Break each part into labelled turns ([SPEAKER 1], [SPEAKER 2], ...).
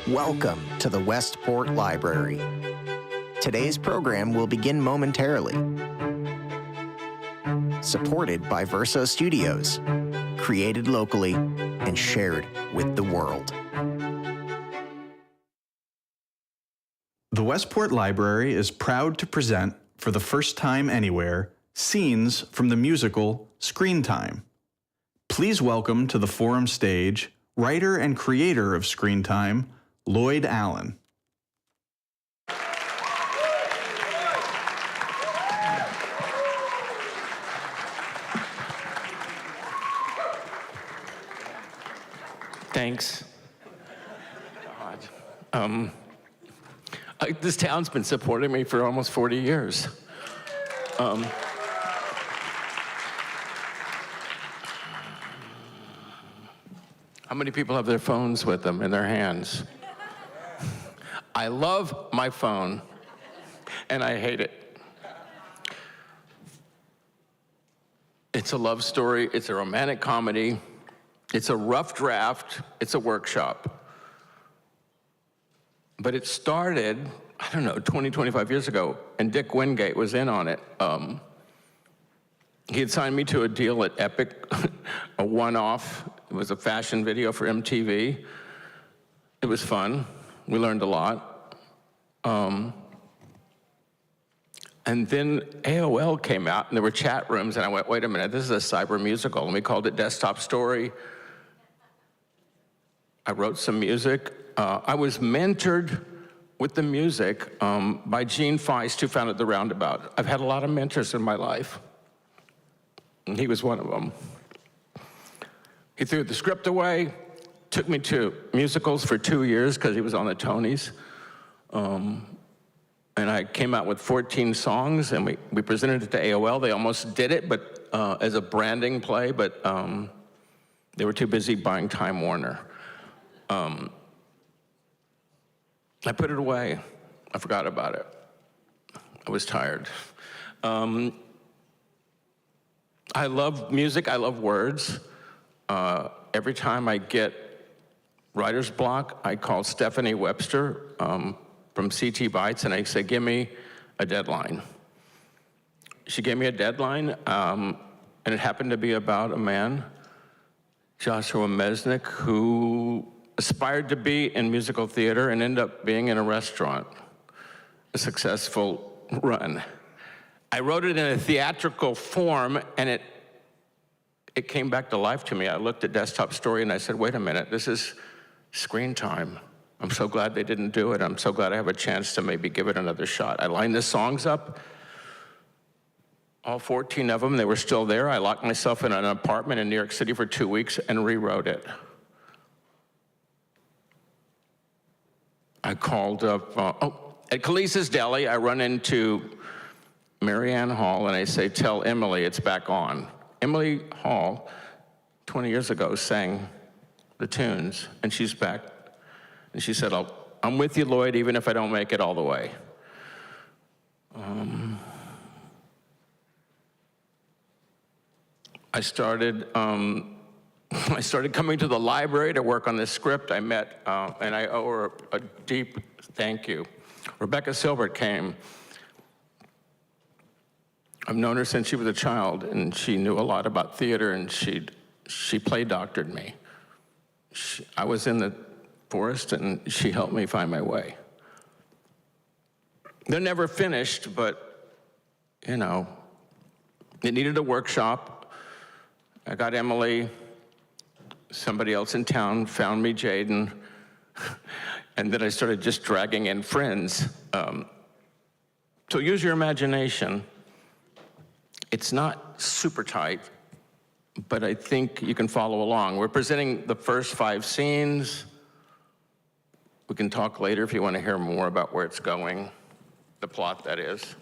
[SPEAKER 1] Welcome to the Westport Library. Today's program will begin momentarily. Supported by Verso Studios, created locally and shared with the world.
[SPEAKER 2] The Westport Library is proud to present, for the first time anywhere, scenes from the musical ScreenTime. Please welcome to the forum stage writer and creator of ScreenTime, Lloyd Allen.
[SPEAKER 3] Thanks. God. This town's been supporting me for almost 40 years. How many people have their phones with them in their hands? I love my phone, and I hate it. It's a love story, it's a romantic comedy, it's a rough draft, it's a workshop. But it started, 25 years ago, and Dick Wingate was in on it. He had signed me to a deal at Epic, a one-off. It was a fashion video for MTV. It was fun. We learned a lot. And then AOL came out, and there were chat rooms, and I went, wait a minute, this is a cyber musical, and we called it Desktop Story. I wrote some music. I was mentored with the music by Gene Feist, who founded The Roundabout. I've had a lot of mentors in my life, and he was one of them. He threw the script away, took me to musicals for 2 years because he was on the Tonys. And I came out with 14 songs, and we presented it to AOL. They almost did it, but as a branding play, but they were too busy buying Time Warner. I put it away. I forgot about it. I was tired. I love music. I love words. Every time I get writer's block, I call Stephanie Webster from CT Bytes, and I say, give me a deadline. She gave me a deadline, and it happened to be about a man, Joshua Mesnick, who aspired to be in musical theater and ended up being in a restaurant, a successful run. I wrote it in a theatrical form, and it came back to life to me. I looked at Desktop Story, and I said, wait a minute, this is ScreenTime. I'm so glad they didn't do it. I'm so glad I have a chance to maybe give it another shot. I lined the songs up, all 14 of them, they were still there. I locked myself in an apartment in New York City for 2 weeks and rewrote it. I called up, at Khalees's Deli, I run into Marianne Hall, and I say, tell Emily it's back on. Emily Hall, 20 years ago, sang the tunes, and she's back. And she said, I'm with you, Lloyd, even if I don't make it all the way. I started coming to the library to work on this script. I met, and I owe her a deep thank you. Rebecca Silbert came. I've known her since she was a child, and she knew a lot about theater, and she play doctored me. I was in the forest, and she helped me find my way. They're never finished, but, it needed a workshop. I got Emily, somebody else in town found me, Jaden, and then I started just dragging in friends. So use your imagination. It's not super tight, but I think you can follow along. We're presenting the first 5 scenes. We can talk later if you want to hear more about where it's going, the plot, that is.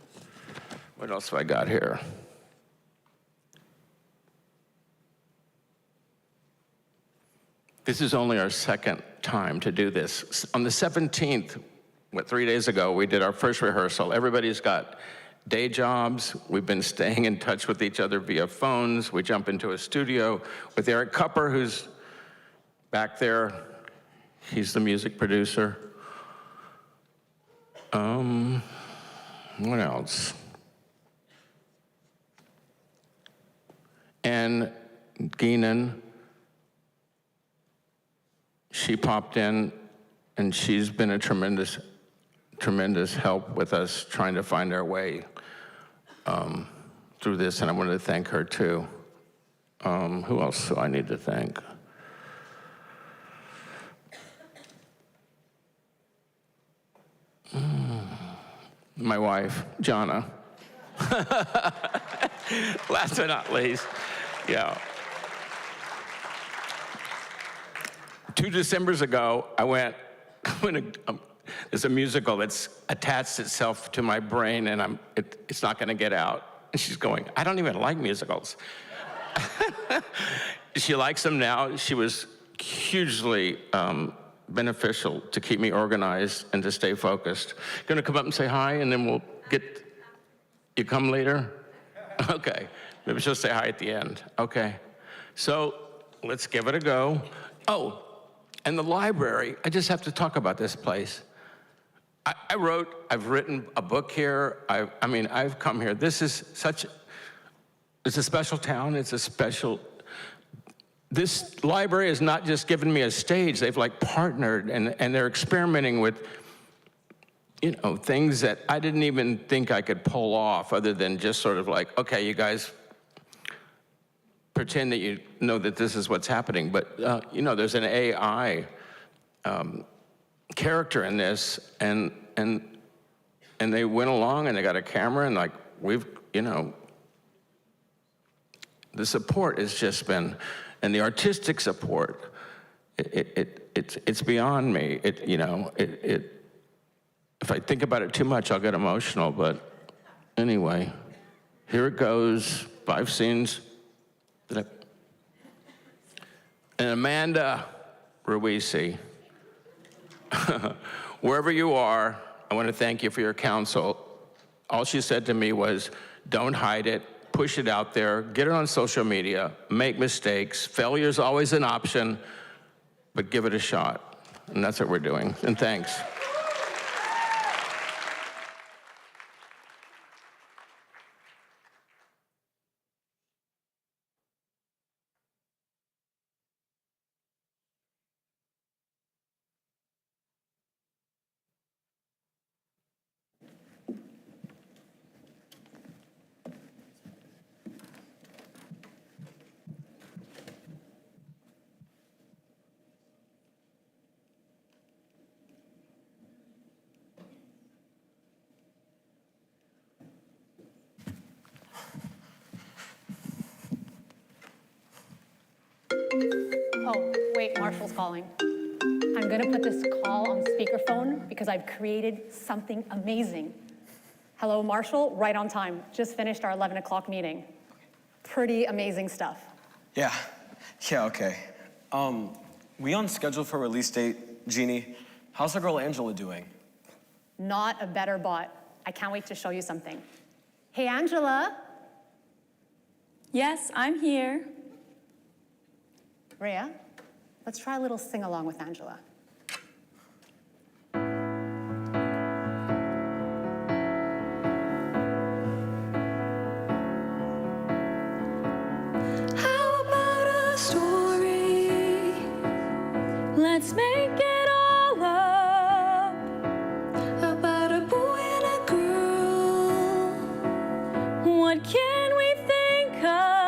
[SPEAKER 3] What else have I got here? This is only our second time to do this. On the 17th, 3 days ago, we did our first rehearsal. Everybody's got day jobs. We've been staying in touch with each other via phones. We jump into a studio with Eric Kupper, who's back there. He's the music producer. What else? And Geenan, she popped in, and she's been a tremendous help with us trying to find our way through this, and I wanted to thank her too. Who else do I need to thank? My wife, Jonna. Last but not least, yeah. 2 Decembers ago, I went there's a musical that's attached itself to my brain, and it's not going to get out. And she's going, I don't even like musicals. She likes them now. She was hugely beneficial to keep me organized and to stay focused. Going to come up and say hi, and then we'll get, you come later? Okay, maybe she'll say hi at the end. Okay, so let's give it a go. Oh, and the library, I just have to talk about this place. I've written a book here. I've come here. This is it's a special town. This library has not just given me a stage. They've partnered, and they're experimenting with, things that I didn't even think I could pull off, other than just sort of okay, you guys pretend that you know that this is what's happening. But, there's an AI character in this, and they went along, and they got a camera, and the support has just been, and the artistic support, it's beyond me. If I think about it too much, I'll get emotional. But anyway, here it goes. 5 scenes. And Amanda Ruisi, wherever you are, I want to thank you for your counsel. All she said to me was, don't hide it. Push it out there, get it on social media, make mistakes. Failure's always an option, but give it a shot. And that's what we're doing. And thanks.
[SPEAKER 4] Oh, wait, Marshall's calling. I'm gonna put this call on speakerphone because I've created something amazing. Hello, Marshall, right on time. Just finished our 11 o'clock meeting. Pretty amazing stuff.
[SPEAKER 5] Yeah, okay. We on schedule for release date, Jeannie. How's our girl Angela doing?
[SPEAKER 4] Not a better bot. I can't wait to show you something. Hey, Angela.
[SPEAKER 6] Yes, I'm here.
[SPEAKER 4] Rhea, let's try a little sing-along with Angela.
[SPEAKER 6] How about a story? Let's make it all up. About a boy and a girl. What can we think of?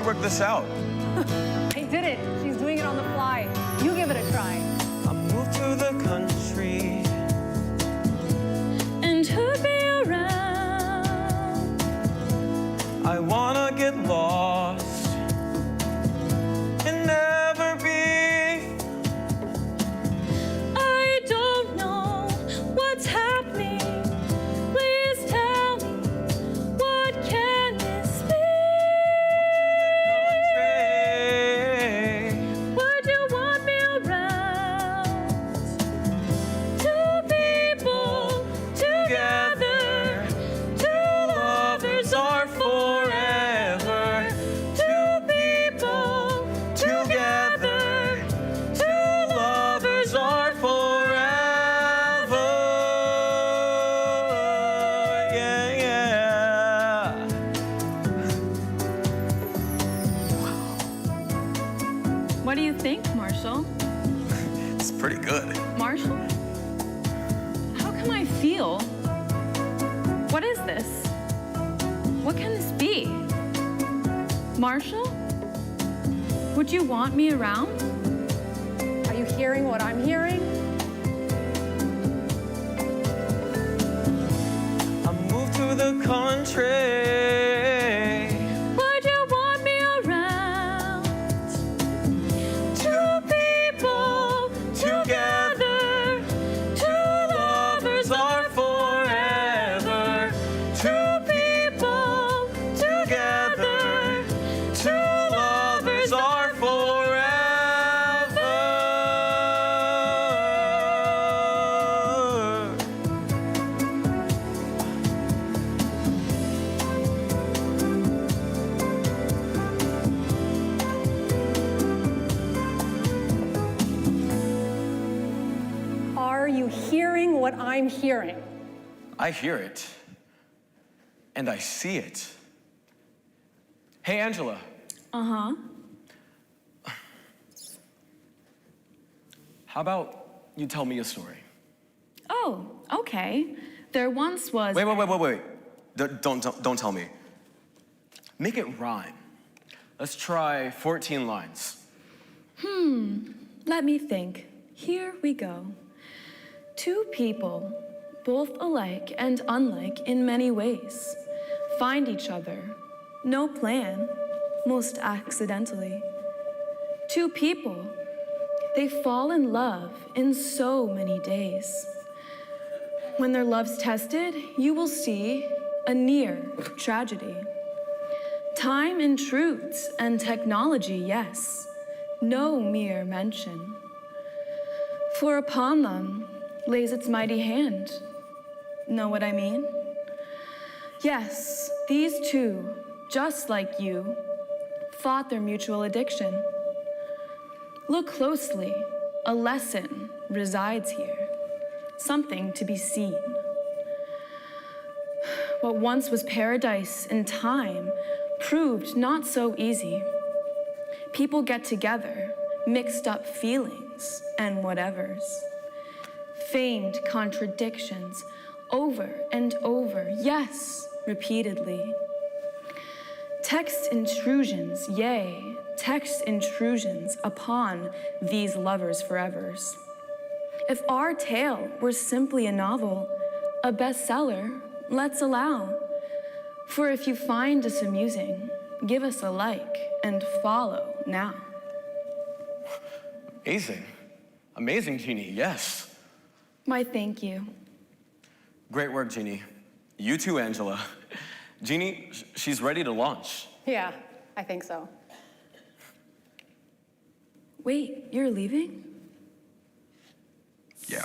[SPEAKER 5] Work this out.
[SPEAKER 4] I did it. She's doing it on the fly. You give it a try.
[SPEAKER 5] I moved to the country
[SPEAKER 6] And who'd be around?
[SPEAKER 5] I wanna get lost and never be.
[SPEAKER 6] I don't know what's happening. Please tell me, what can this be? What do you think, Marshall?
[SPEAKER 5] It's pretty good.
[SPEAKER 6] Marshall? How can I feel? What is this? What can this be? Marshall? Would you want me around?
[SPEAKER 4] Are you hearing what I'm hearing?
[SPEAKER 5] I moved to the country.
[SPEAKER 6] Would you want me around? Two people together, two lovers are forever. Two people together, two lovers are forever.
[SPEAKER 4] Are you hearing what I'm hearing?
[SPEAKER 5] I hear it. And I see it. Hey, Angela.
[SPEAKER 6] Uh-huh.
[SPEAKER 5] How about you tell me a story?
[SPEAKER 6] Oh, okay. There once was...
[SPEAKER 5] Wait. Don't tell me. Make it rhyme. Let's try 14 lines.
[SPEAKER 6] Let me think. Here we go. Two people, both alike and unlike in many ways, find each other. No plan, most accidentally. Two people, they fall in love in so many days. When their love's tested, you will see a near tragedy. Time intrudes and technology, yes, no mere mention. For upon them lays its mighty hand. Know what I mean? Yes, these two, just like you, fought their mutual addiction. Look closely, a lesson resides here, something to be seen. What once was paradise in time proved not so easy. People get together, mixed up feelings and whatevers. Feigned contradictions over and over, yes, repeatedly. Text intrusions, yea, text intrusions upon these lovers' forevers. If our tale were simply a novel, a bestseller, let's allow. For if you find us amusing, give us a like and follow now.
[SPEAKER 5] Amazing, Jeannie, yes.
[SPEAKER 6] Why, thank you.
[SPEAKER 5] Great work, Jeannie. You too, Angela. Jeannie, she's ready to launch.
[SPEAKER 4] Yeah, I think so.
[SPEAKER 6] Wait, you're leaving?
[SPEAKER 5] Yeah.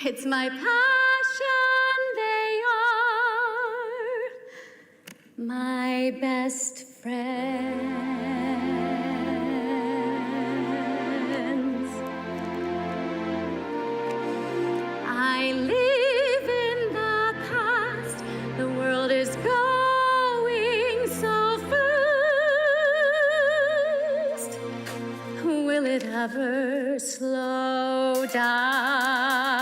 [SPEAKER 7] It's my passion, they are my best friends. I live in the past, the world is going so fast. Will it ever slow down?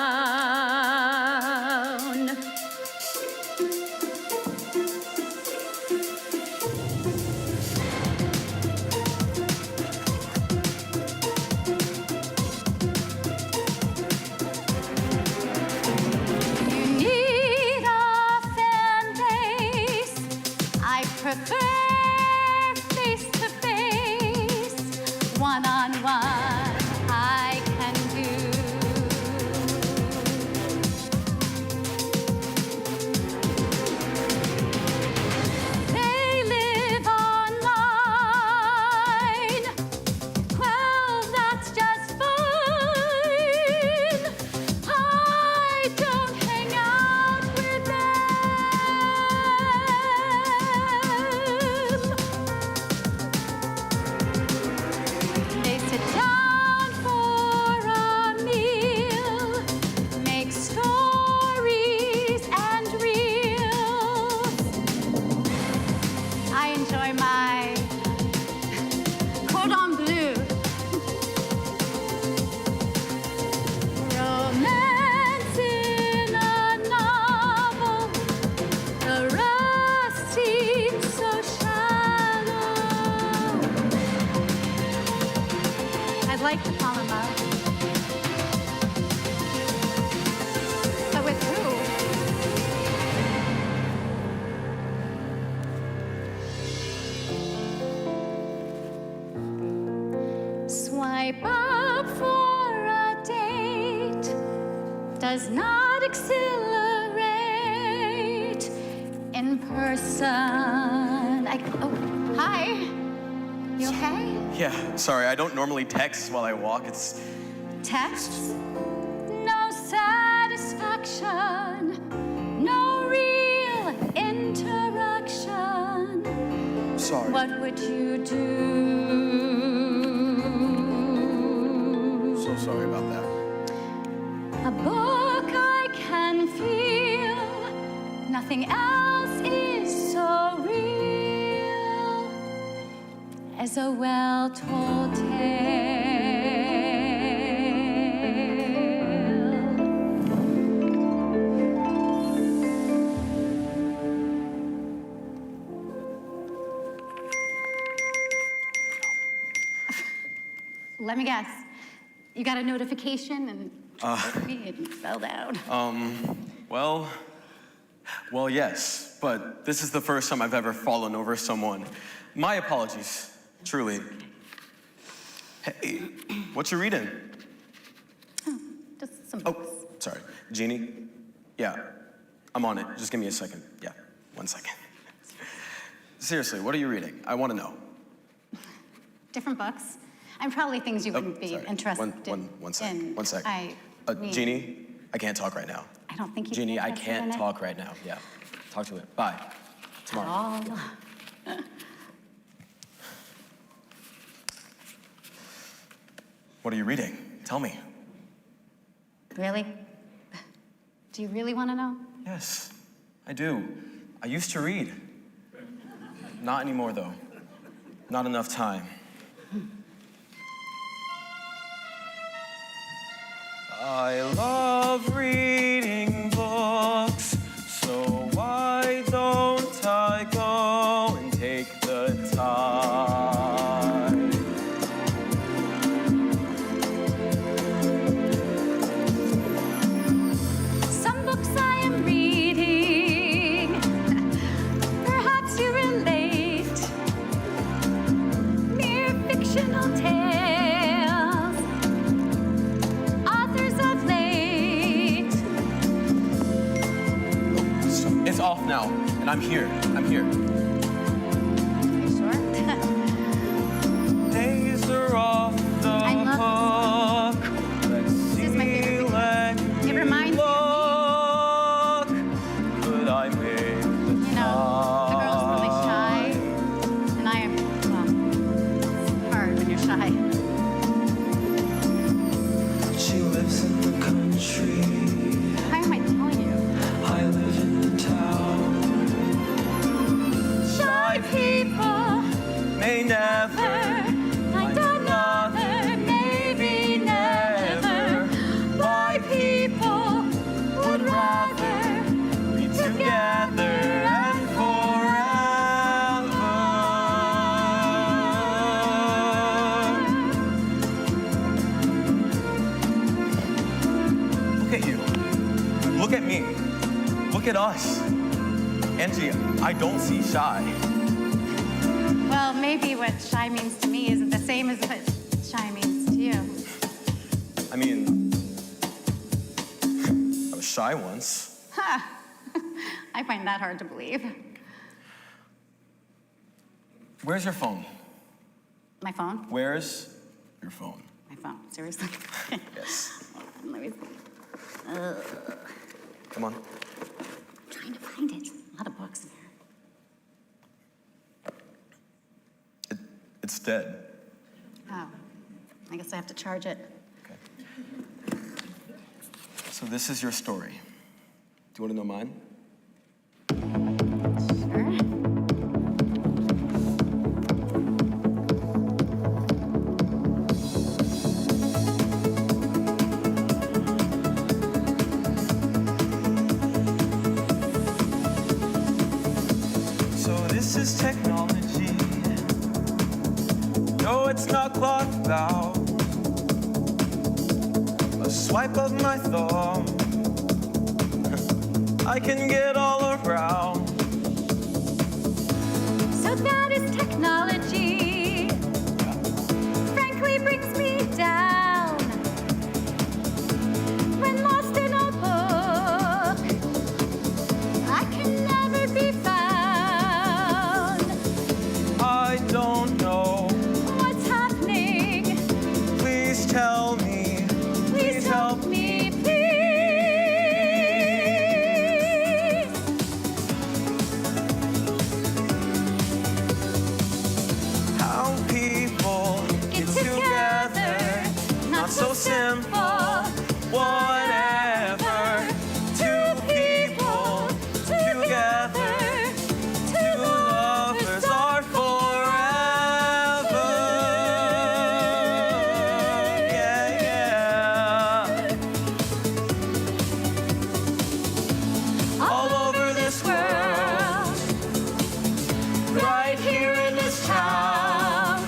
[SPEAKER 7] You need a fan base. I prefer face-to-face, one-on-one. I can do. They live online. Well, that's just fine. I don't hang out with them. They sit down for a meal, make stories and reels. I enjoy my cordon bleu. Romance in a novel, the rest seems so shallow. I'd like to fall in love. But with who? Swipe up for a date does not exhilarate in person. Oh, hi. You okay?
[SPEAKER 5] Yeah, sorry, I don't normally text while I walk. It's
[SPEAKER 7] Texts? No satisfaction, no real interaction.
[SPEAKER 5] sorry.
[SPEAKER 7] What would you do?
[SPEAKER 5] So sorry about that.
[SPEAKER 7] A book I can feel, nothing else is so real as a well-told tale. Let me guess. You got a notification and it fell down.
[SPEAKER 5] Well, yes, but this is the first time I've ever fallen over someone. My apologies, truly. Hey, what you reading?
[SPEAKER 7] Just some
[SPEAKER 5] Oh,
[SPEAKER 7] books.
[SPEAKER 5] sorry. Jeannie? Yeah, I'm on it. Just give me a second. Yeah, 1 second. Seriously, what are you reading? I want to know.
[SPEAKER 7] Different books. And probably things you wouldn't be
[SPEAKER 5] Sorry.
[SPEAKER 7] interested
[SPEAKER 5] One second.
[SPEAKER 7] in.
[SPEAKER 5] 1 second.
[SPEAKER 7] I mean,
[SPEAKER 5] Jeannie, I can't talk right now.
[SPEAKER 7] I don't think you
[SPEAKER 5] Jeannie, I can't talk right now. Yeah, talk to it. Bye. Tomorrow.
[SPEAKER 7] Oh.
[SPEAKER 5] What are you reading? Tell me.
[SPEAKER 7] Really? Do you really want to know?
[SPEAKER 5] Yes, I do. I used to read. Not anymore, though. Not enough time. I love reading books, so why don't I go and take the time?
[SPEAKER 7] Some books I am reading, perhaps you relate, mere fictional tales.
[SPEAKER 5] It's off now, and I'm here. I'm here.
[SPEAKER 7] You sure?
[SPEAKER 5] Days are off the
[SPEAKER 7] I love
[SPEAKER 5] hook. Let's
[SPEAKER 7] this is my
[SPEAKER 5] see,
[SPEAKER 7] favorite.
[SPEAKER 5] let
[SPEAKER 7] It reminds
[SPEAKER 8] She lives in the country.
[SPEAKER 7] Why am I telling you?
[SPEAKER 8] I live in the town.
[SPEAKER 7] Shy people
[SPEAKER 5] May never
[SPEAKER 7] find another, maybe never. Why people would rather
[SPEAKER 5] be together and forever. Look at you. Look at me. Look at us. Angie, I don't see shy.
[SPEAKER 7] Well, maybe what shy means to me isn't the same as what shy means to you.
[SPEAKER 5] I mean, I was shy once.
[SPEAKER 7] Ha! I find that hard to believe.
[SPEAKER 5] Where's your phone?
[SPEAKER 7] My phone?
[SPEAKER 5] Where's your phone?
[SPEAKER 7] My phone, seriously?
[SPEAKER 5] Yes.
[SPEAKER 7] Let me see.
[SPEAKER 5] Come on.
[SPEAKER 7] I'm trying to find it. A lot of books in there.
[SPEAKER 5] It's dead.
[SPEAKER 7] Oh, I guess I have to charge it.
[SPEAKER 5] Okay. So this is your story. Do you want to know mine?
[SPEAKER 7] Sure.
[SPEAKER 5] So this is technology. No, it's not clocked out. A swipe of my thumb, I can get all around.
[SPEAKER 7] So that is technology. Frankly, brings me down. When lost in a book, I can never be found.
[SPEAKER 5] I don't know.
[SPEAKER 7] What's happening?
[SPEAKER 5] Please tell me.
[SPEAKER 7] Please help me, please.
[SPEAKER 5] How people
[SPEAKER 7] Get together,
[SPEAKER 5] not so simple. Whatever. Two people together. Two lovers are forever. Yeah, yeah. All over this world, right here in this town.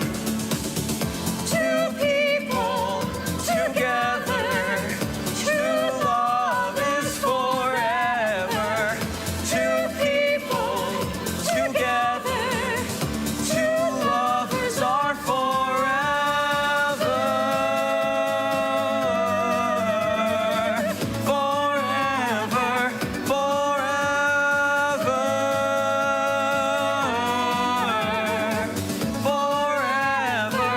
[SPEAKER 5] Two people together. True love is forever. Two people together. Two lovers are forever. Forever, forever. Forever,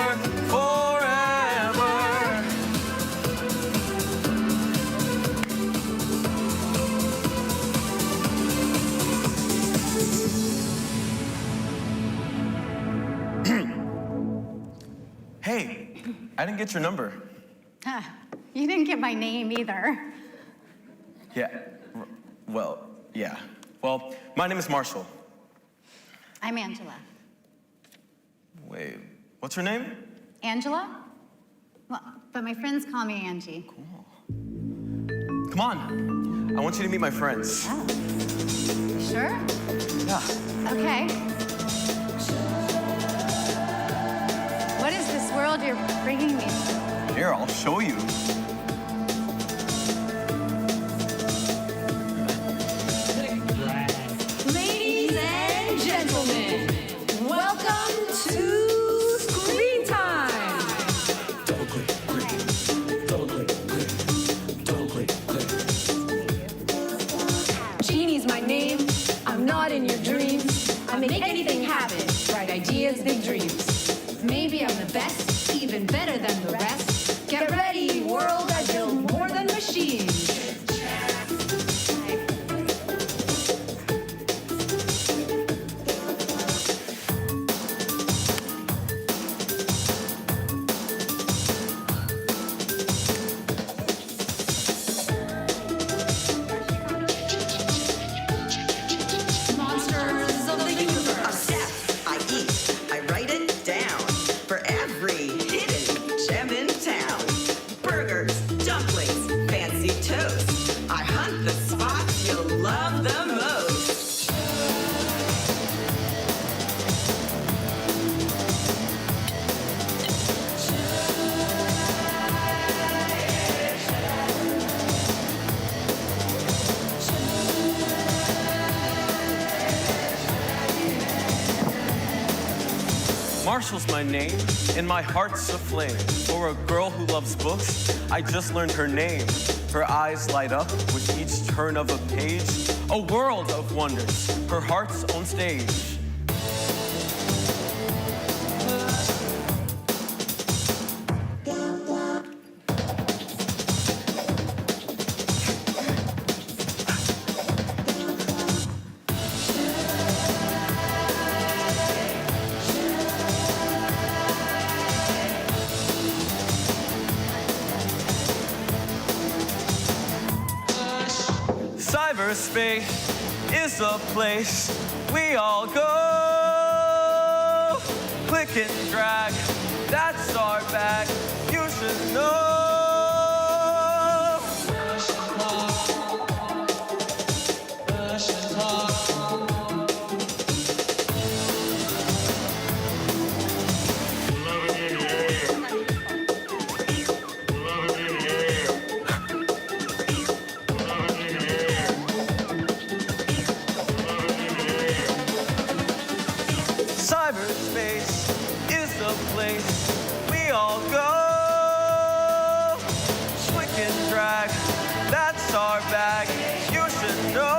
[SPEAKER 5] forever. Hey, I didn't get your number.
[SPEAKER 7] Huh, you didn't get my name either.
[SPEAKER 5] Yeah, well, yeah. Well, my name is Marshall.
[SPEAKER 7] I'm Angela.
[SPEAKER 5] Wait, what's your name?
[SPEAKER 7] Angela? Well, but my friends call me Angie.
[SPEAKER 5] Come on. I want you to meet my friends.
[SPEAKER 7] Oh. Sure?
[SPEAKER 5] Yeah.
[SPEAKER 7] Okay. What is this world you're bringing me to?
[SPEAKER 5] Here, I'll show you.
[SPEAKER 9] Ladies and gentlemen, welcome to Screen Time. Jeannie's my name. I'm not in your dreams. I make anything happen. Bright ideas, big dreams. Maybe I'm the best, even better than the rest. Get ready, world, I build more than machines.
[SPEAKER 5] Marshall's my name, and my heart's aflame. For a girl who loves books, I just learned her name. Her eyes light up with each turn of a page. A world of wonders, her heart's on stage. Cyberspace is a place we all go. Click and drag, that's our bag. You should know. Cyberspace is the place we all go. Click and drag, that's our bag. You should know.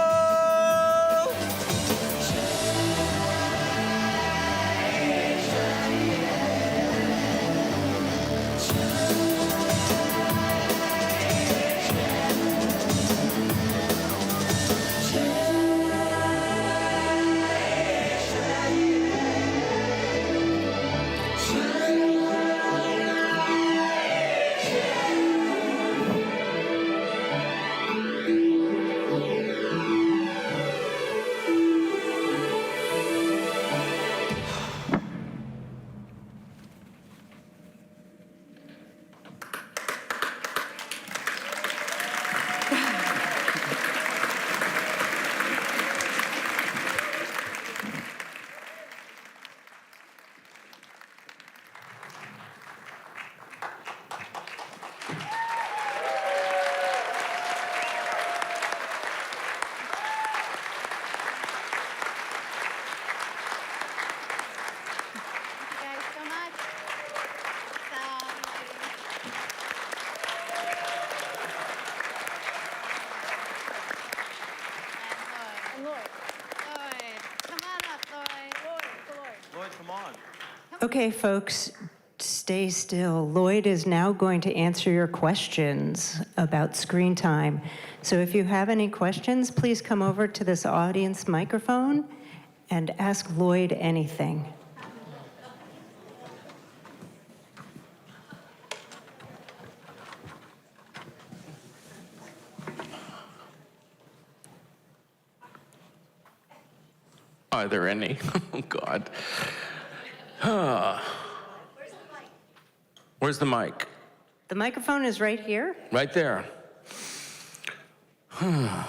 [SPEAKER 10] Okay, folks, stay still. Lloyd is now going to answer your questions about screen time. So if you have any questions, please come over to this audience microphone and ask Lloyd anything.
[SPEAKER 3] Are there any? Oh, God. Where's the mic?
[SPEAKER 10] The microphone is right here.
[SPEAKER 3] Right there. Not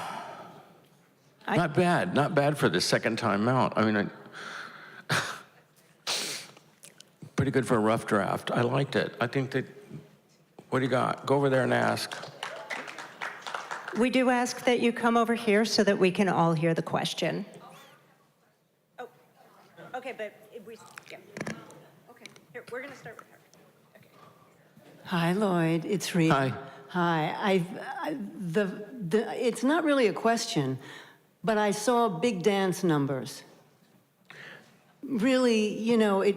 [SPEAKER 3] bad. Not bad for the second time out. I mean, pretty good for a rough draft. I liked it. I think that, what do you got? Go over there and ask.
[SPEAKER 10] We do ask that you come over here so that we can all hear the question. Oh, okay, but yeah. Okay, here, we're going to start with her. Okay.
[SPEAKER 11] Hi, Lloyd. It's Rita.
[SPEAKER 3] Hi.
[SPEAKER 11] Hi. It's not really a question, but I saw big dance numbers. Really, you know, it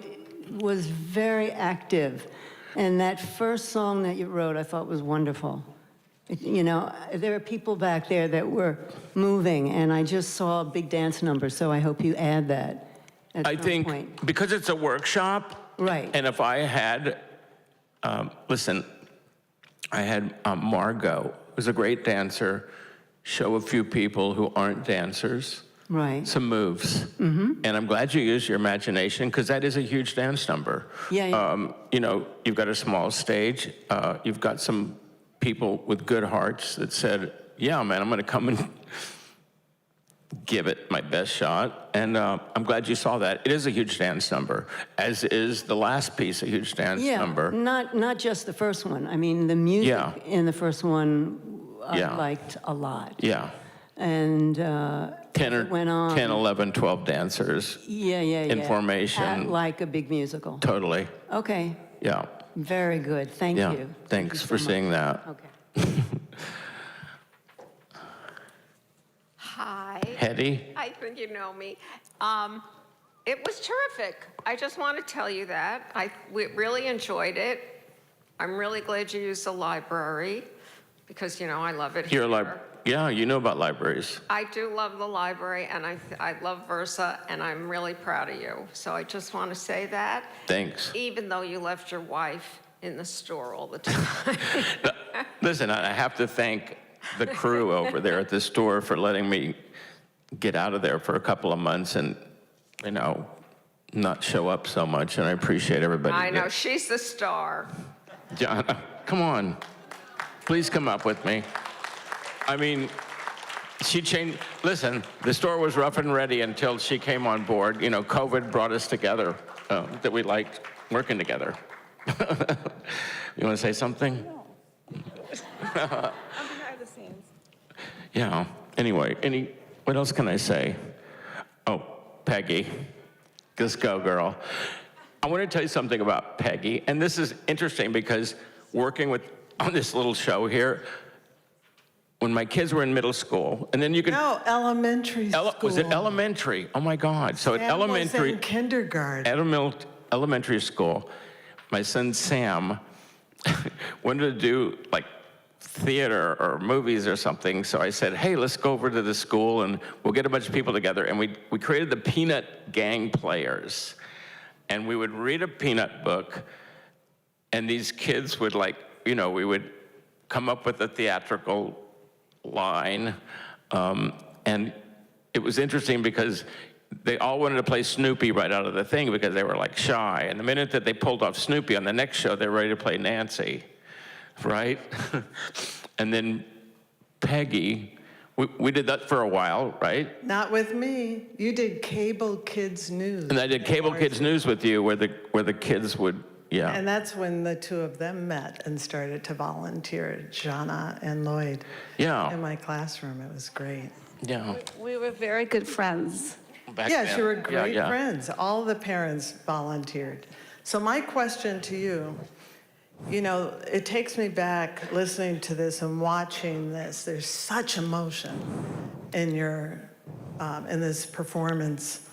[SPEAKER 11] was very active. And that first song that you wrote, I thought was wonderful. You know, there are people back there that were moving, and I just saw big dance numbers, so I hope you add that at some point.
[SPEAKER 3] Because it's a workshop,
[SPEAKER 11] Right.
[SPEAKER 3] And if I had, listen, I had Margot, who's a great dancer, show a few people who aren't dancers
[SPEAKER 11] Right.
[SPEAKER 3] some moves. And I'm glad you used your imagination, because that is a huge dance number.
[SPEAKER 11] Yeah.
[SPEAKER 3] You know, you've got a small stage, you've got some people with good hearts that said, yeah, man, I'm gonna come and give it my best shot. And I'm glad you saw that. It is a huge dance number, as is the last piece a huge dance number.
[SPEAKER 11] Not just the first one. I mean, the music in the first one I liked a lot.
[SPEAKER 3] Yeah.
[SPEAKER 11] And
[SPEAKER 3] 10 or
[SPEAKER 11] it went on.
[SPEAKER 3] 10, 11, 12 dancers.
[SPEAKER 11] Yeah.
[SPEAKER 3] Information.
[SPEAKER 11] Like a big musical.
[SPEAKER 3] Totally.
[SPEAKER 11] Okay,
[SPEAKER 3] Yeah.
[SPEAKER 11] very good. Thank
[SPEAKER 3] Yeah.
[SPEAKER 11] you.
[SPEAKER 3] Thanks for seeing that.
[SPEAKER 11] Okay.
[SPEAKER 12] Hi.
[SPEAKER 3] Hetty?
[SPEAKER 12] I think you know me. It was terrific. I just want to tell you that. We really enjoyed it. I'm really glad you used the library because, I love it here.
[SPEAKER 3] Yeah, you know about libraries.
[SPEAKER 12] I do love the library, and I love Versa, and I'm really proud of you. So I just want to say that.
[SPEAKER 3] Thanks.
[SPEAKER 12] Even though you left your wife in the store all the time.
[SPEAKER 3] Listen, I have to thank the crew over there at the store for letting me get out of there for a couple of months and, not show up so much, and I appreciate everybody.
[SPEAKER 12] I know, she's the star.
[SPEAKER 3] John, come on. Please come up with me. I mean, she changed. Listen, the store was rough and ready until she came on board. COVID brought us together, that we liked working together. You want to say something?
[SPEAKER 13] No. I'm behind the scenes.
[SPEAKER 3] Yeah. Anyway, what else can I say? Oh, Peggy. Just go, girl. I want to tell you something about Peggy, and this is interesting because working on this little show here, when my kids were in middle school, and then you could...
[SPEAKER 13] No, elementary school.
[SPEAKER 3] Was it elementary? Oh, my God. So at elementary...
[SPEAKER 13] Was in kindergarten.
[SPEAKER 3] Elementary school, my son Sam wanted to do, theater or movies or something, so I said, hey, let's go over to the school, and we'll get a bunch of people together, and we created the Peanut Gang Players. And we would read a Peanut book, and these kids would we would come up with a theatrical line. And it was interesting because they all wanted to play Snoopy right out of the thing because they were shy. And the minute that they pulled off Snoopy on the next show, they were ready to play Nancy, right? And then Peggy, we did that for a while, right?
[SPEAKER 13] Not with me. You did Cable Kids News.
[SPEAKER 3] And I did Cable Kids News with you where the kids would, yeah.
[SPEAKER 13] And that's when the two of them met and started to volunteer, Jana and Lloyd.
[SPEAKER 3] Yeah.
[SPEAKER 13] In my classroom. It was great.
[SPEAKER 3] Yeah.
[SPEAKER 14] We were very good friends.
[SPEAKER 13] Yes, you were great friends. All the parents volunteered. So my question to you, it takes me back listening to this and watching this. There's such emotion in in this performance,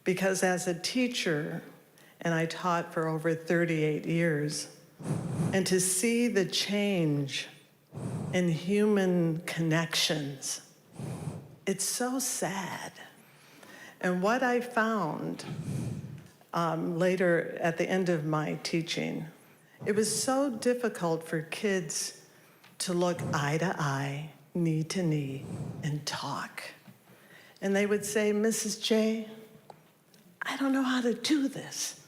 [SPEAKER 13] because as a teacher, and I taught for over 38 years, and to see the change in human connections, it's so sad. And what I found later at the end of my teaching, it was so difficult for kids to look eye to eye, knee to knee, and talk. And they would say, Mrs. J, I don't know how to do this.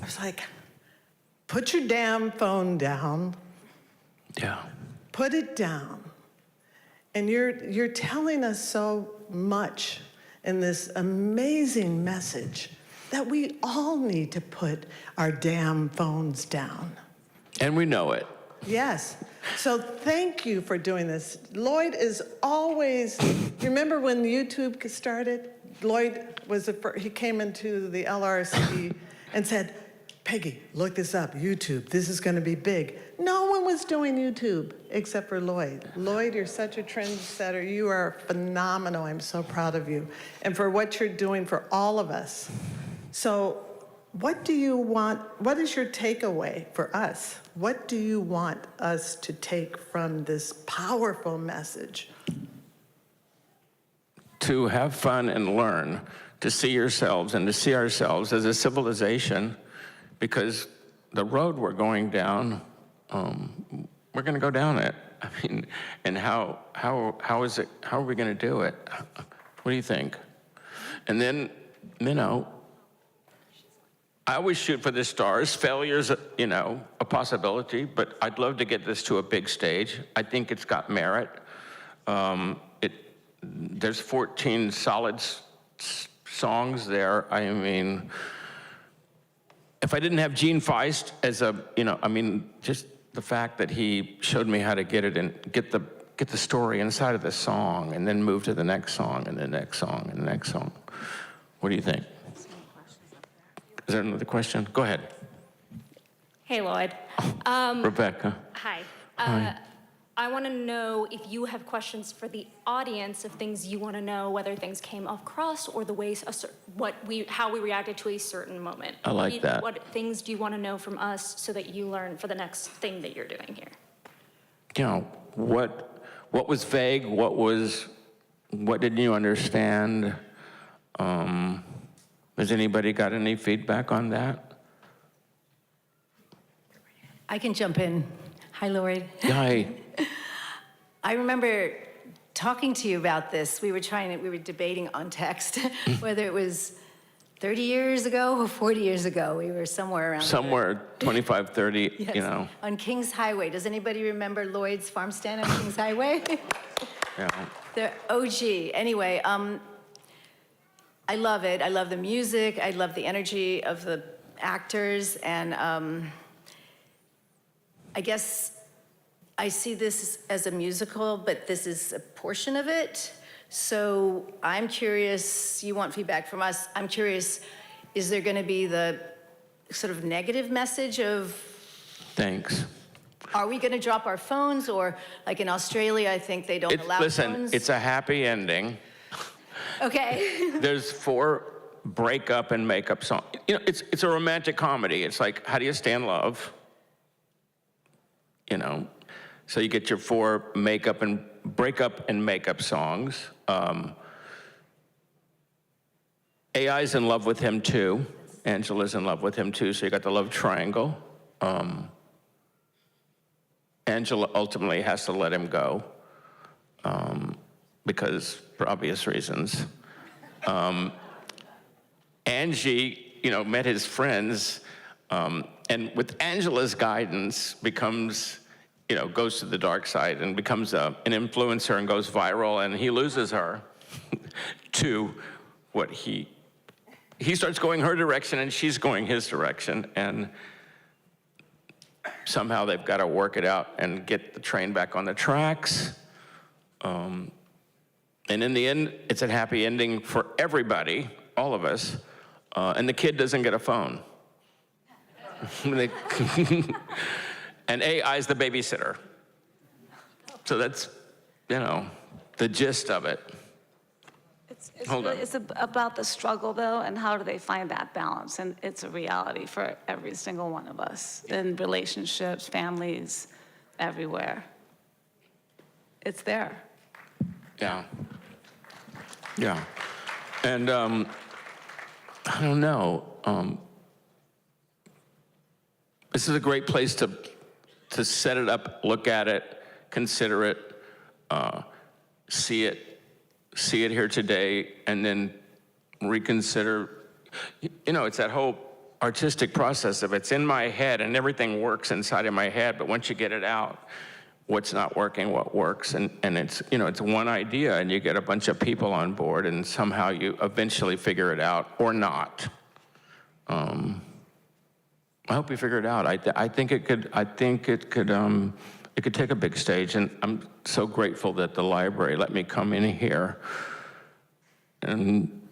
[SPEAKER 13] I was like, put your damn phone down.
[SPEAKER 3] Yeah.
[SPEAKER 13] Put it down. And you're telling us so much in this amazing message that we all need to put our damn phones down.
[SPEAKER 3] And we know it.
[SPEAKER 13] Yes. So thank you for doing this. Lloyd is always, remember when YouTube started? Lloyd was he came into the LRC and said, Peggy, look this up, YouTube, this is gonna be big. No one was doing YouTube except for Lloyd. Lloyd, you're such a trendsetter. You are phenomenal. I'm so proud of you. And for what you're doing for all of us. So what do you want, what is your takeaway for us? What do you want us to take from this powerful message?
[SPEAKER 3] To have fun and learn, to see yourselves and to see ourselves as a civilization, because the road we're going down, we're going to go down it. I mean, and how is it? How are we going to do it? What do you think? And then, I always shoot for the stars. Failure's, a possibility, but I'd love to get this to a big stage. I think it's got merit. There's 14 solid songs there. I mean, if I didn't have Gene Feist as just the fact that he showed me how to get it and get the get the story inside of the song and then move to the next song and the next song and the next song. What do you think? Is there another question? Go ahead.
[SPEAKER 15] Hey, Lloyd.
[SPEAKER 3] Rebecca.
[SPEAKER 15] Hi.
[SPEAKER 3] Hi.
[SPEAKER 15] I want to know if you have questions for the audience of things you want to know, whether things came across or the ways, how we reacted to a certain moment.
[SPEAKER 3] I like that.
[SPEAKER 15] What things do you want to know from us so that you learn for the next thing that you're doing here?
[SPEAKER 3] You know, what was vague? What didn't you understand? Has anybody got any feedback on that?
[SPEAKER 16] I can jump in. Hi, Lloyd.
[SPEAKER 3] Hi.
[SPEAKER 16] I remember talking to you about this. We were debating on text whether it was 30 years ago or 40 years ago. We were somewhere around
[SPEAKER 3] Somewhere 25, 30,
[SPEAKER 16] yes,
[SPEAKER 3] you know.
[SPEAKER 16] on Kings Highway. Does anybody remember Lloyd's farm stand on Kings Highway?
[SPEAKER 3] Yeah.
[SPEAKER 16] The OG. Anyway, I love it. I love the music. I love the energy of the actors. And I guess I see this as a musical, but this is a portion of it. So I'm curious, you want feedback from us. I'm curious, is there going to be the sort of negative message of,
[SPEAKER 3] Thanks.
[SPEAKER 16] are we going to drop our phones? Or like in Australia, I think they don't allow
[SPEAKER 3] Listen,
[SPEAKER 16] phones.
[SPEAKER 3] it's a happy ending.
[SPEAKER 16] Okay.
[SPEAKER 3] There's 4 breakup and makeup songs. You know, it's a romantic comedy. It's like, how do you stand love? You know, so you get your 4 breakup and makeup songs. AI's in love with him too. Angela's in love with him too, so you got the love triangle. Angela ultimately has to let him go because, for obvious reasons. Angie, you know, met his friends, and with Angela's guidance becomes, you know, goes to the dark side and becomes an influencer and goes viral, and he loses her to what he starts going her direction and she's going his direction, and somehow they've got to work it out and get the train back on the tracks. And in the end, it's a happy ending for everybody, all of us, and the kid doesn't get a phone. And AI's the babysitter. So that's, you know, the gist of it.
[SPEAKER 14] It's about the struggle, though, and how do they find that balance? And it's a reality for every single one of us in relationships, families, everywhere. It's there.
[SPEAKER 3] Yeah. Yeah. And I don't know. This is a great place to set it up, look at it, consider it, see it here today, and then reconsider. You know, it's that whole artistic process of it's in my head and everything works inside of my head, but once you get it out, what's not working, what works, and it's, you know, it's one idea and you get a bunch of people on board and somehow you eventually figure it out, or not. I hope you figure it out. I think it could take a big stage, and I'm so grateful that the library let me come in here and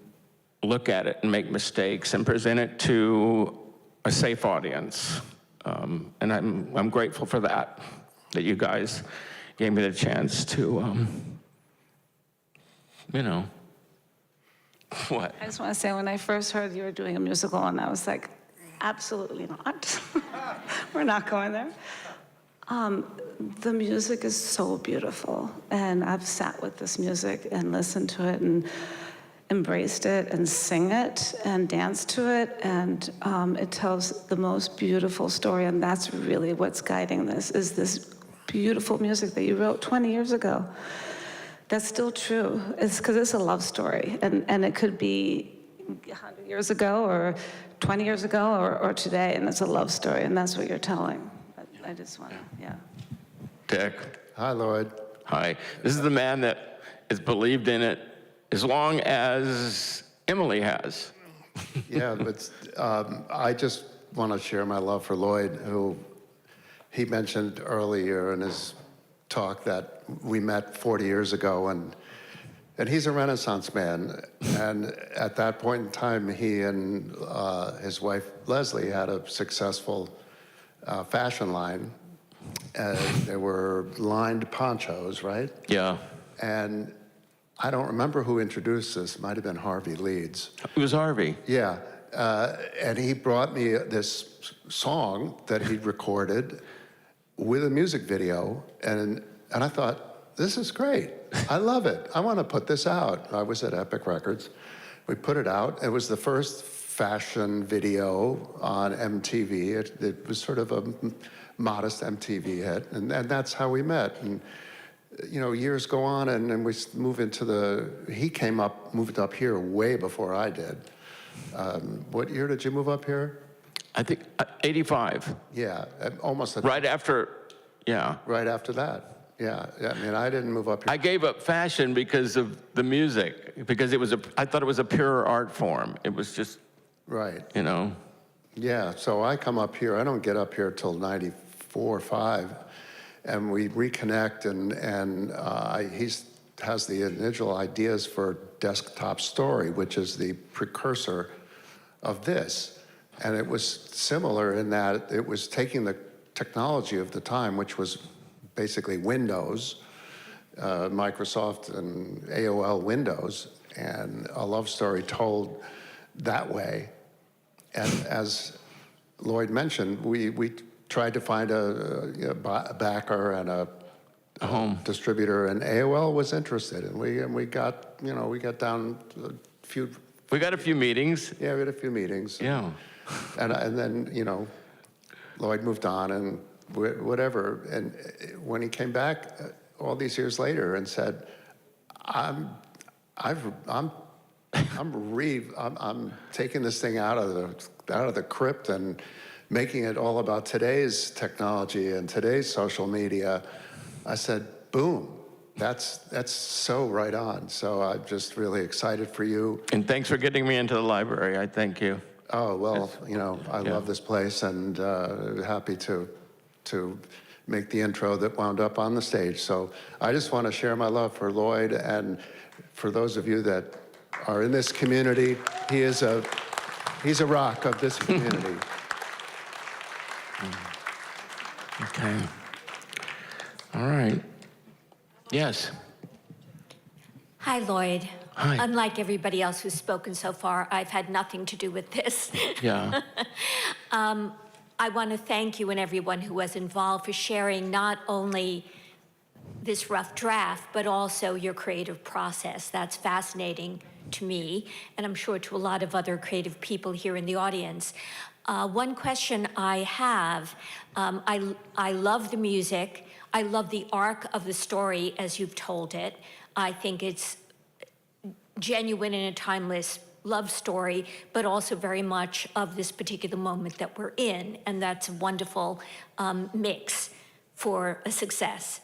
[SPEAKER 3] look at it and make mistakes and present it to a safe audience. And I'm grateful for that you guys gave me the chance to, you know, what?
[SPEAKER 14] I just want to say, when I first heard you were doing a musical, and I was like, absolutely not. We're not going there. The music is so beautiful, and I've sat with this music and listened to it and embraced it and sing it and dance to it, and it tells the most beautiful story, and that's really what's guiding this, is this beautiful music that you wrote 20 years ago. That's still true. It's because it's a love story, and it could be 100 years ago or 20 years ago or today, and it's a love story, and that's what you're telling. I just want to, yeah.
[SPEAKER 3] Dick.
[SPEAKER 17] Hi, Lloyd.
[SPEAKER 3] Hi. This is the man that has believed in it as long as Emily has.
[SPEAKER 17] Yeah, but I just want to share my love for Lloyd, who he mentioned earlier in his talk that we met 40 years ago, and he's a Renaissance man. And at that point in time, he and his wife, Leslie, had a successful fashion line. There were lined ponchos, right?
[SPEAKER 3] Yeah.
[SPEAKER 17] And I don't remember who introduced this. Might have been Harvey Leeds.
[SPEAKER 3] It was Harvey.
[SPEAKER 17] Yeah. And he brought me this song that he'd recorded with a music video. And I thought, this is great. I love it. I want to put this out. I was at Epic Records. We put it out. It was the first fashion video on MTV. It was sort of a modest MTV hit. And that's how we met. And years go on, and then we move into he moved up here way before I did. What year did you move up here?
[SPEAKER 3] I think 85.
[SPEAKER 17] Yeah, almost.
[SPEAKER 3] Right after, yeah.
[SPEAKER 17] Right after that, yeah. I mean, I didn't move up here.
[SPEAKER 3] I gave up fashion because of the music, because I thought it was a pure art form. It was just,
[SPEAKER 17] right.
[SPEAKER 3] Yeah,
[SPEAKER 17] so I come up here. I don't get up here till 94, 5. And we reconnect, and he has the initial ideas for Desktop Story, which is the precursor of this. And it was similar in that it was taking the technology of the time, which was basically Windows, Microsoft and AOL Windows, and a love story told that way. And as Lloyd mentioned, we tried to find a backer and a home distributor, and AOL was interested, and we got down a few.
[SPEAKER 3] We got a few meetings.
[SPEAKER 17] Yeah, we had a few meetings.
[SPEAKER 3] Yeah,
[SPEAKER 17] and then Lloyd moved on and whatever. And when he came back all these years later and said, I'm taking this thing out of the crypt and making it all about today's technology and today's social media, I said, boom, that's so right on. So I'm just really excited for you.
[SPEAKER 3] And thanks for getting me into the library. I thank you.
[SPEAKER 17] Oh, well, I love this place, and happy to make the intro that wound up on the stage. So I just want to share my love for Lloyd, and for those of you that are in this community, he's a rock of this community.
[SPEAKER 3] Okay. All right. Yes.
[SPEAKER 18] Hi, Lloyd.
[SPEAKER 3] Hi.
[SPEAKER 18] Unlike everybody else who's spoken so far, I've had nothing to do with this.
[SPEAKER 3] Yeah.
[SPEAKER 18] I want to thank you and everyone who was involved for sharing not only this rough draft, but also your creative process. That's fascinating to me, and I'm sure to a lot of other creative people here in the audience. One question I have, I love the music. I love the arc of the story as you've told it. I think it's genuine and a timeless love story, but also very much of this particular moment that we're in, and that's a wonderful mix for a success.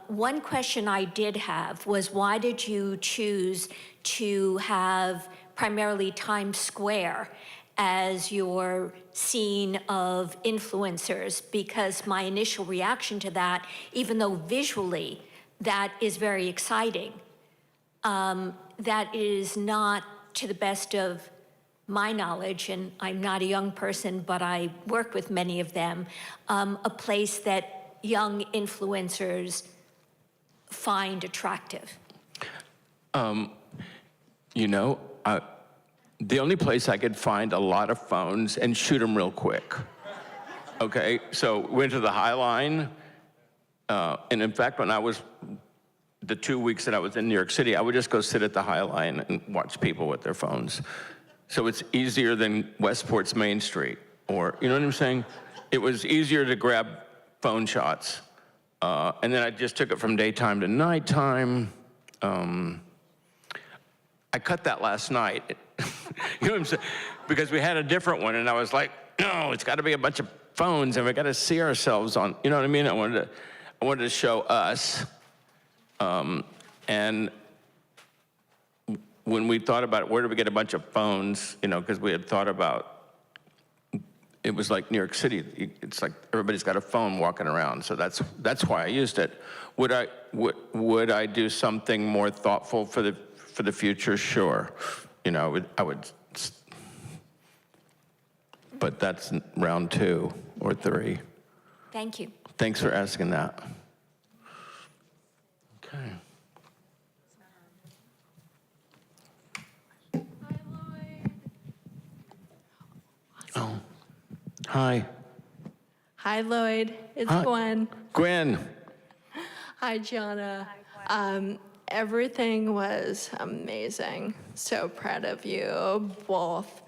[SPEAKER 18] One question I did have was, why did you choose to have primarily Times Square as your scene of influencers? Because my initial reaction to that, even though visually that is very exciting, that is not, to the best of my knowledge, and I'm not a young person, but I work with many of them, a place that young influencers find attractive.
[SPEAKER 3] The only place I could find a lot of phones and shoot them real quick. Okay, so went to the High Line, and in fact, when I was, the 2 weeks that I was in New York City, I would just go sit at the High Line and watch people with their phones. So it's easier than Westport's Main Street, or, you know what I'm saying? It was easier to grab phone shots. And then I just took it from daytime to nighttime. I cut that last night. You know what I'm saying? Because we had a different one, and I was like, no, it's got to be a bunch of phones, and we got to see ourselves on, you know what I mean? I wanted to show us. And when we thought about it, where do we get a bunch of phones? Because we had thought about it was like New York City. It's like everybody's got a phone walking around, so that's why I used it. Would I do something more thoughtful for the future? Sure, I would. But that's round 2 or 3.
[SPEAKER 18] Thank you.
[SPEAKER 3] Thanks for asking that. Okay. Oh, hi.
[SPEAKER 19] Hi, Lloyd. It's
[SPEAKER 3] Hi.
[SPEAKER 19] Gwen.
[SPEAKER 3] Gwen.
[SPEAKER 19] Hi, Gianna. Everything was amazing. So proud of you both.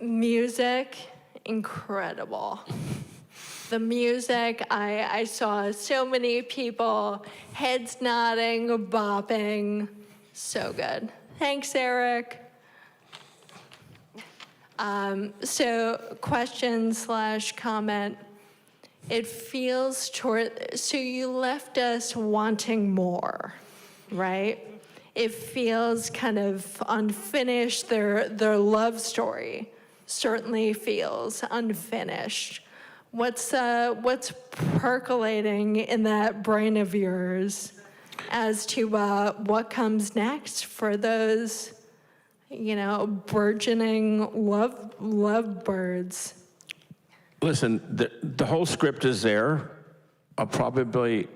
[SPEAKER 19] Music, incredible. The music, I saw so many people, heads nodding, bopping. So good. Thanks, Eric. So question/comment. It feels so you left us wanting more, right? It feels kind of unfinished. Their love story certainly feels unfinished. What's percolating in that brain of yours as to what comes next for those, burgeoning lovebirds?
[SPEAKER 3] Listen, the whole script is there. I'll probably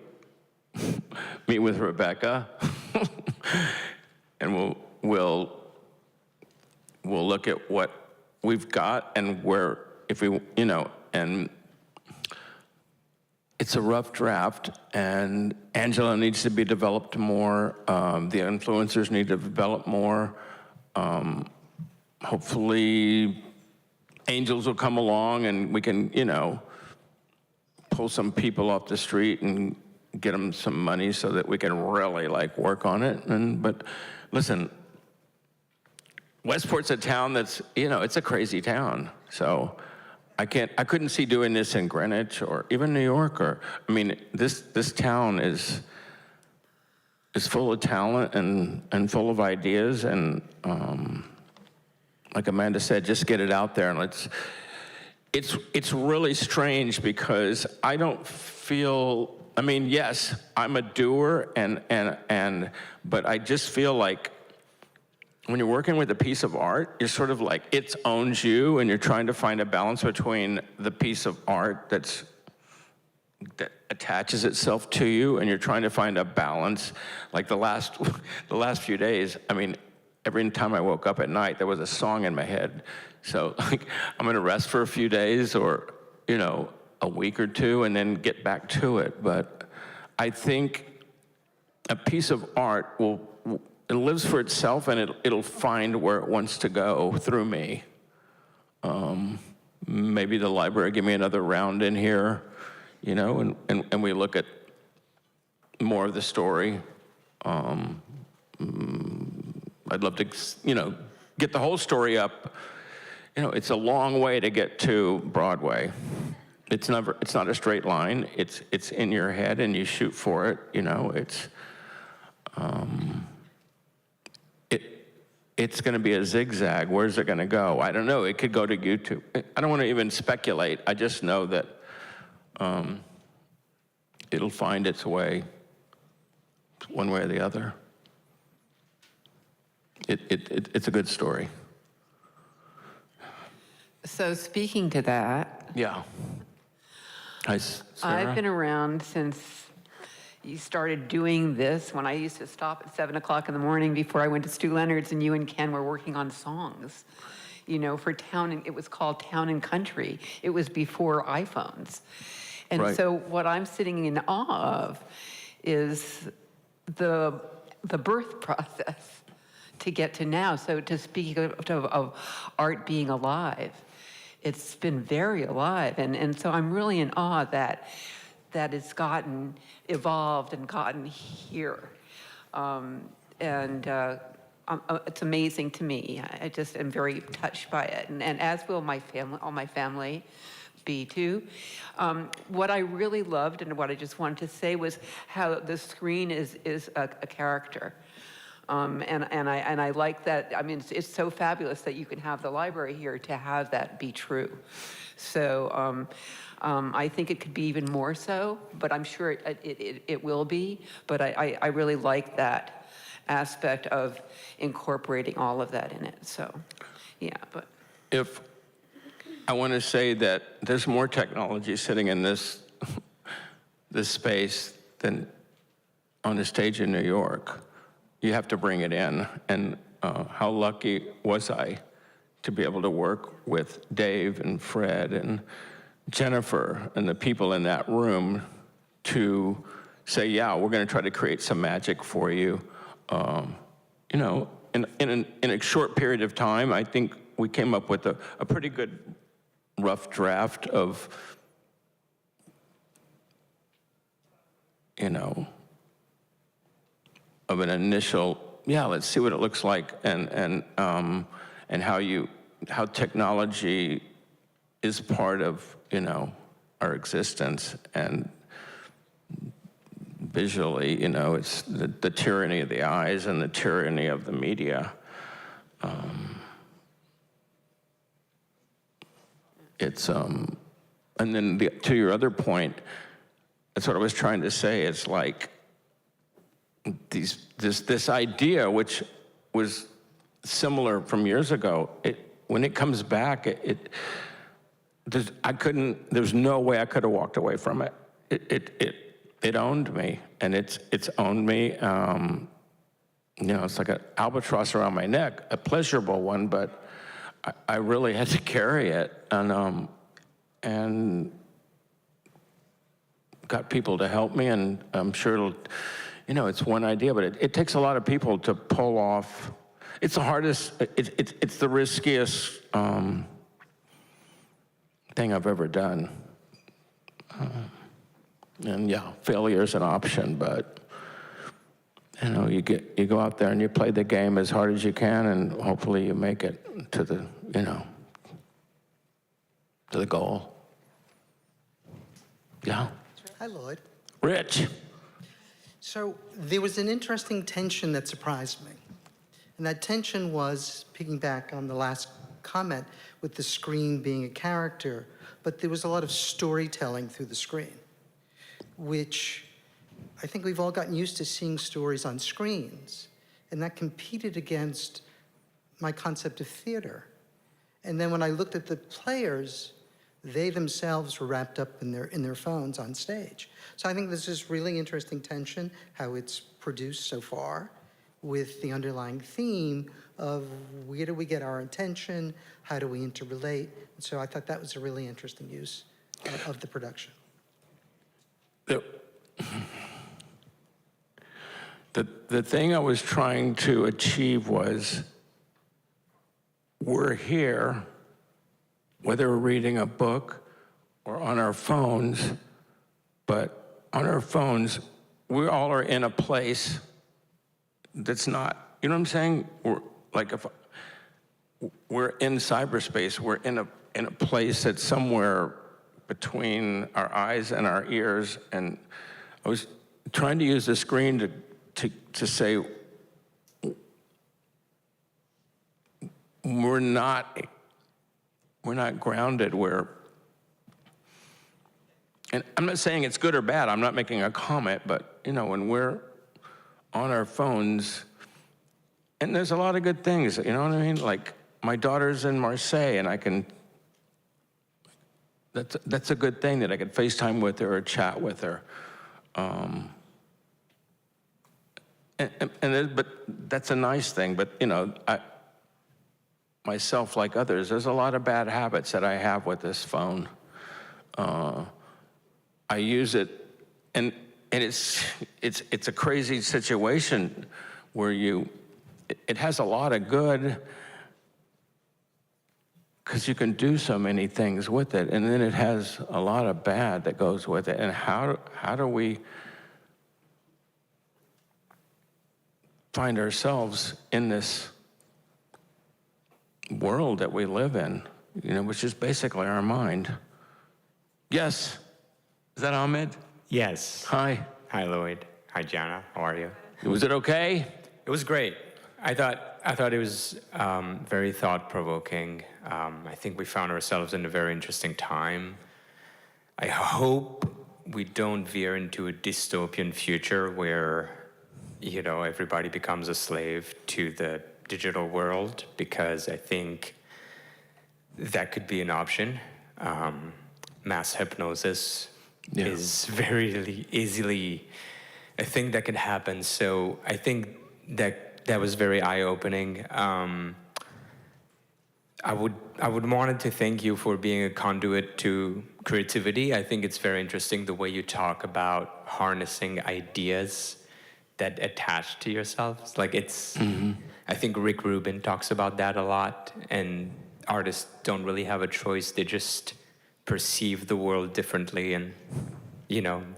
[SPEAKER 3] meet with Rebecca, and we'll look at what we've got and where, and it's a rough draft, and Angela needs to be developed more. The influencers need to develop more. Hopefully, angels will come along and we can, pull some people off the street and get them some money so that we can really work on it. But listen, Westport's a town that's, it's a crazy town. So I couldn't see doing this in Greenwich or even New York this town is full of talent and full of ideas, and like Amanda said, just get it out there. And it's really strange because I don't feel, yes, I'm a doer but I just feel like when you're working with a piece of art, you're sort of like, it owns you, and you're trying to find a balance between the piece of art that attaches itself to you, and you're trying to find a balance. Like the last few days, every time I woke up at night, there was a song in my head. So I'm gonna rest for a few days or, a week or two and then get back to it. But I think a piece of art it lives for itself, and it'll find where it wants to go through me. Maybe the library give me another round in here, and we look at more of the story. I'd love to, get the whole story up. It's a long way to get to Broadway. It's not a straight line. It's in your head and you shoot for it. It's going to be a zigzag. Where's it going to go? I don't know. It could go to YouTube. I don't want to even speculate. I just know that it'll find its way one way or the other. It's a good story.
[SPEAKER 20] So speaking to that,
[SPEAKER 3] yeah.
[SPEAKER 20] I've been around since you started doing this, when I used to stop at 7 o'clock in the morning before I went to Stu Leonard's, and you and Ken were working on songs, for it was called Town and Country. It was before iPhones. And
[SPEAKER 21] Right.
[SPEAKER 20] so what I'm sitting in awe of is the birth process to get to now. So to speak of art being alive, it's been very alive. And so I'm really in awe that it's gotten evolved and gotten here. It's amazing to me. I just am very touched by it. And as will my family, all my family be too. What I really loved and what I just wanted to say was how the screen is a character. And I like that. I mean, it's so fabulous that you can have the library here to have that be true. So I think it could be even more so, but I'm sure it will be. But I really like that aspect of incorporating all of that in it. So, yeah, but.
[SPEAKER 3] If I want to say that there's more technology sitting in this space than on the stage in New York. You have to bring it in. And how lucky was I to be able to work with Dave and Fred and Jennifer and the people in that room to say, yeah, we're going to try to create some magic for you. You know, in a short period of time, I think we came up with a pretty good rough draft of, you know, of an initial, yeah, let's see what it looks like, and how technology is part of, you know, our existence, and visually, you know, it's the tyranny of the eyes and the tyranny of the media. And then to your other point, that's what I was trying to say. It's like this idea, which was similar from years ago. When it comes back, there's no way I could have walked away from it. It owned me, and it's owned me. You know, it's like an albatross around my neck, a pleasurable one, but I really had to carry it, and got people to help me, and I'm sure it'll, you know, it's one idea, but it takes a lot of people to pull off. It's the hardest, it's the riskiest thing I've ever done. And yeah, failure is an option, but you know, you go out there and you play the game as hard as you can, and hopefully you make it to the, you know, to the goal. Yeah.
[SPEAKER 21] Hi, Lloyd.
[SPEAKER 3] Rich.
[SPEAKER 21] So there was an interesting tension that surprised me. And that tension was, piggyback on the last comment, with the screen being a character, but there was a lot of storytelling through the screen, which I think we've all gotten used to seeing stories on screens, and that competed against my concept of theater. And then when I looked at the players, they themselves were wrapped up in their phones on stage. So I think there's this really interesting tension, how it's produced so far, with the underlying theme of where do we get our attention, how do we interrelate. And so I thought that was a really interesting use of the production.
[SPEAKER 3] The thing I was trying to achieve was, we're here, whether we're reading a book or on our phones, but on our phones, we all are in a place that's not, you know what I'm saying? If we're in cyberspace, we're in a place that's somewhere between our eyes and our ears, and I was trying to use the screen to say we're not grounded. And I'm not saying it's good or bad. I'm not making a comment, but you know, when we're on our phones, and there's a lot of good things. You know what I mean? Like my daughter's in Marseille, and I can. That's a good thing that I could FaceTime with her or chat with her. But that's a nice thing. But you know, myself, like others, there's a lot of bad habits that I have with this phone. I use it, and it's a crazy situation where it has a lot of good, because you can do so many things with it, and then it has a lot of bad that goes with it. And how do we find ourselves in this world that we live in, you know, which is basically our mind? Yes. Is that Ahmed?
[SPEAKER 22] Yes.
[SPEAKER 3] Hi.
[SPEAKER 22] Hi, Lloyd. Hi, Jana. How are you?
[SPEAKER 3] Was it okay?
[SPEAKER 1] It was great. I thought it was very thought-provoking. I think we found ourselves in a very interesting time. I hope we don't veer into a dystopian future where, everybody becomes a slave to the digital world, because I think that could be an option. Mass hypnosis is very easily a thing that can happen. So I think that was very eye-opening. I would wanted to thank you for being a conduit to creativity. I think it's very interesting the way you talk about harnessing ideas that attach to yourselves. Like I think Rick Rubin talks about that a lot, and artists don't really have a choice. They just perceive the world differently, and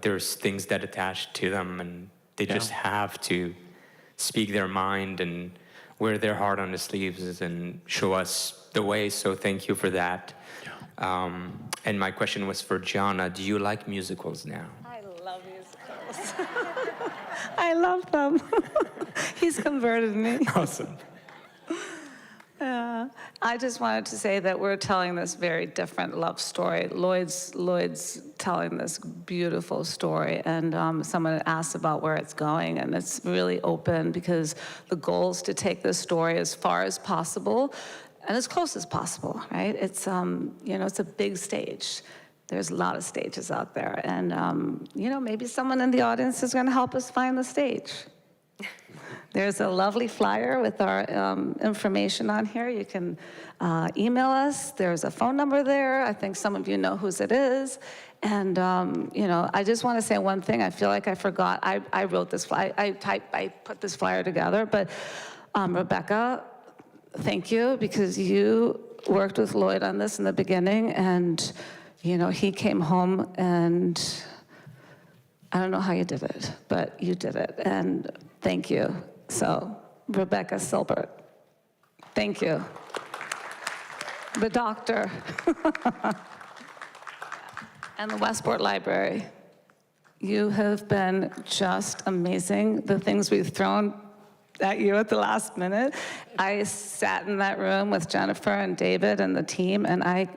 [SPEAKER 1] there's things that attach to them, and they just have to speak their mind and wear their heart on the sleeves and show us the way. So thank you for that. And my question was for Gianna. Do you like musicals now?
[SPEAKER 14] I love musicals. I love them. He's converted me.
[SPEAKER 1] Awesome.
[SPEAKER 14] I just wanted to say that we're telling this very different love story. Lloyd's telling this beautiful story, and someone asked about where it's going, and it's really open because the goal is to take this story as far as possible and as close as possible, right? It's it's a big stage. There's a lot of stages out there, and maybe someone in the audience is going to help us find the stage. There's a lovely flyer with our information on here. You can email us. There's a phone number there. I think some of you know whose it is. And, I just want to say one thing. I feel like I forgot. I wrote this flyer. I put this flyer together. But Rebecca, thank you, because you worked with Lloyd on this in the beginning. And, he came home, and I don't know how you did it, but you did it. And thank you. So, Rebecca Silbert, thank you. The doctor. And the Westport Library. You have been just amazing. The things we've thrown at you at the last minute. I sat in that room with Jennifer and David and the team, and I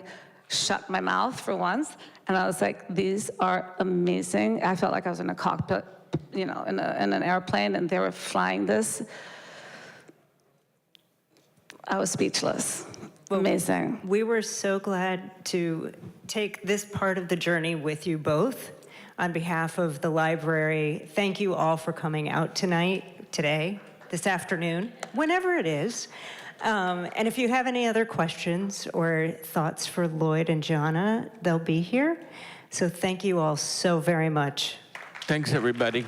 [SPEAKER 14] shut my mouth for once, and I was like, these are amazing. I felt like I was in a cockpit, in an airplane, and they were flying this. I was speechless. Amazing.
[SPEAKER 10] We were so glad to take this part of the journey with you both. On behalf of the library, thank you all for coming out today, this afternoon, whenever it is. And if you have any other questions or thoughts for Lloyd and Gianna, they'll be here. So thank you all so very much.
[SPEAKER 3] Thanks, everybody.